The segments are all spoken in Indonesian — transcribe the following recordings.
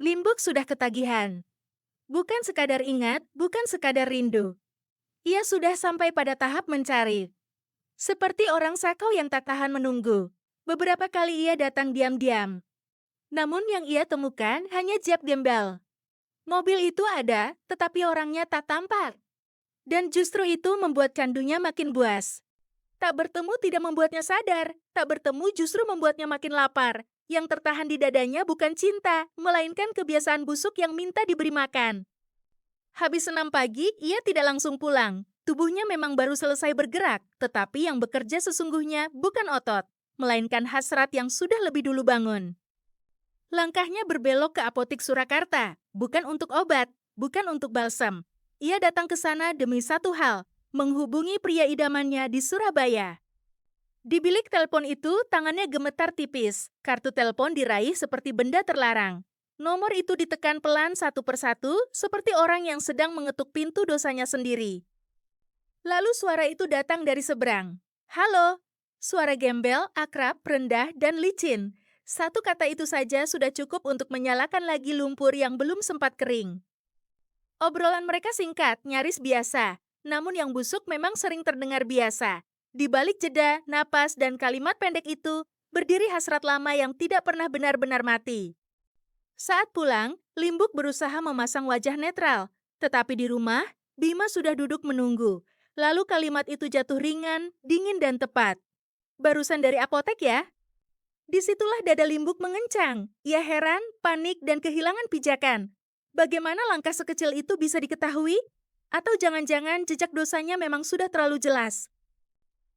Limbuk sudah ketagihan. Bukan sekadar ingat, bukan sekadar rindu. Ia sudah sampai pada tahap mencari. Seperti orang sakau yang tak tahan menunggu. Beberapa kali ia datang diam-diam. Namun yang ia temukan hanya Jeb Gembel. Mobil itu ada, tetapi orangnya tak tampak. Dan justru itu membuat candunya makin buas. Tak bertemu tidak membuatnya sadar, tak bertemu justru membuatnya makin lapar. Yang tertahan di dadanya bukan cinta, melainkan kebiasaan busuk yang minta diberi makan. Habis senam pagi, ia tidak langsung pulang. Tubuhnya memang baru selesai bergerak, tetapi yang bekerja sesungguhnya bukan otot, melainkan hasrat yang sudah lebih dulu bangun. Langkahnya berbelok ke apotik Surakarta, bukan untuk obat, bukan untuk balsam. Ia datang ke sana demi satu hal, menghubungi pria idamannya di Surabaya. Di bilik telepon itu, tangannya gemetar tipis. Kartu telepon diraih seperti benda terlarang. Nomor itu ditekan pelan satu persatu, seperti orang yang sedang mengetuk pintu dosanya sendiri. Lalu suara itu datang dari seberang. Halo, suara gembel, akrab, rendah, dan licin. Satu kata itu saja sudah cukup untuk menyalakan lagi lumpur yang belum sempat kering. Obrolan mereka singkat, nyaris biasa. Namun yang busuk memang sering terdengar biasa. Di balik jeda, napas, dan kalimat pendek itu, berdiri hasrat lama yang tidak pernah benar-benar mati. Saat pulang, Limbuk berusaha memasang wajah netral. Tetapi di rumah, Bima sudah duduk menunggu. Lalu kalimat itu jatuh ringan, dingin, dan tepat. Barusan dari apotek ya? Disitulah dada Limbuk mengencang. Ia heran, panik, dan kehilangan pijakan. Bagaimana langkah sekecil itu bisa diketahui? Atau jangan-jangan jejak dosanya memang sudah terlalu jelas?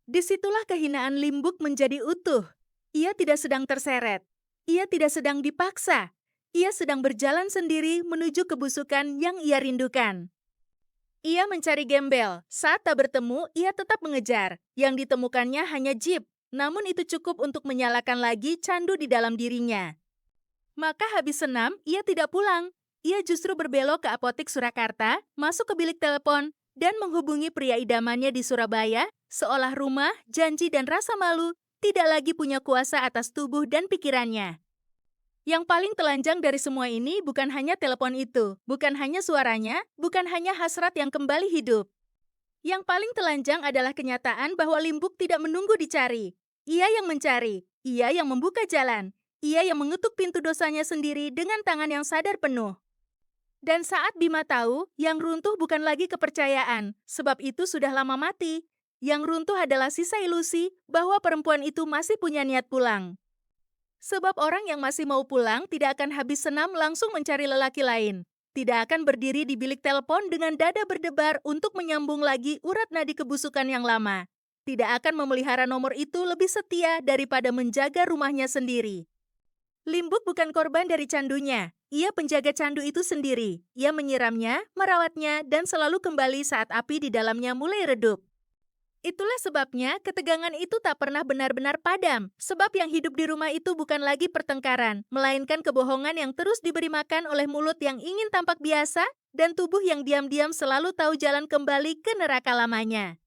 Disitulah kehinaan Limbuk menjadi utuh. Ia tidak sedang terseret. Ia tidak sedang dipaksa. Ia sedang berjalan sendiri menuju kebusukan yang ia rindukan. Ia mencari gembel. Saat tak bertemu, ia tetap mengejar. Yang ditemukannya hanya jeep. Namun itu cukup untuk menyalakan lagi candu di dalam dirinya. Maka habis senam, ia tidak pulang. Ia justru berbelok ke apotik Surakarta, masuk ke bilik telepon, dan menghubungi pria idamannya di Surabaya, seolah rumah, janji, dan rasa malu tidak lagi punya kuasa atas tubuh dan pikirannya. Yang paling telanjang dari semua ini bukan hanya telepon itu, bukan hanya suaranya, bukan hanya hasrat yang kembali hidup. Yang paling telanjang adalah kenyataan bahwa Limbuk tidak menunggu dicari. Ia yang mencari, ia yang membuka jalan, ia yang mengetuk pintu dosanya sendiri dengan tangan yang sadar penuh. Dan saat Bima tahu, yang runtuh bukan lagi kepercayaan, sebab itu sudah lama mati. Yang runtuh adalah sisa ilusi bahwa perempuan itu masih punya niat pulang. Sebab orang yang masih mau pulang tidak akan habis senam langsung mencari lelaki lain. Tidak akan berdiri di bilik telepon dengan dada berdebar untuk menyambung lagi urat nadi kebusukan yang lama. Tidak akan memelihara nomor itu lebih setia daripada menjaga rumahnya sendiri. Limbuk bukan korban dari candunya. Ia penjaga candu itu sendiri. Ia menyiramnya, merawatnya, dan selalu kembali saat api di dalamnya mulai redup. Itulah sebabnya ketegangan itu tak pernah benar-benar padam. Sebab yang hidup di rumah itu bukan lagi pertengkaran, melainkan kebohongan yang terus diberi makan oleh mulut yang ingin tampak biasa dan tubuh yang diam-diam selalu tahu jalan kembali ke neraka lamanya.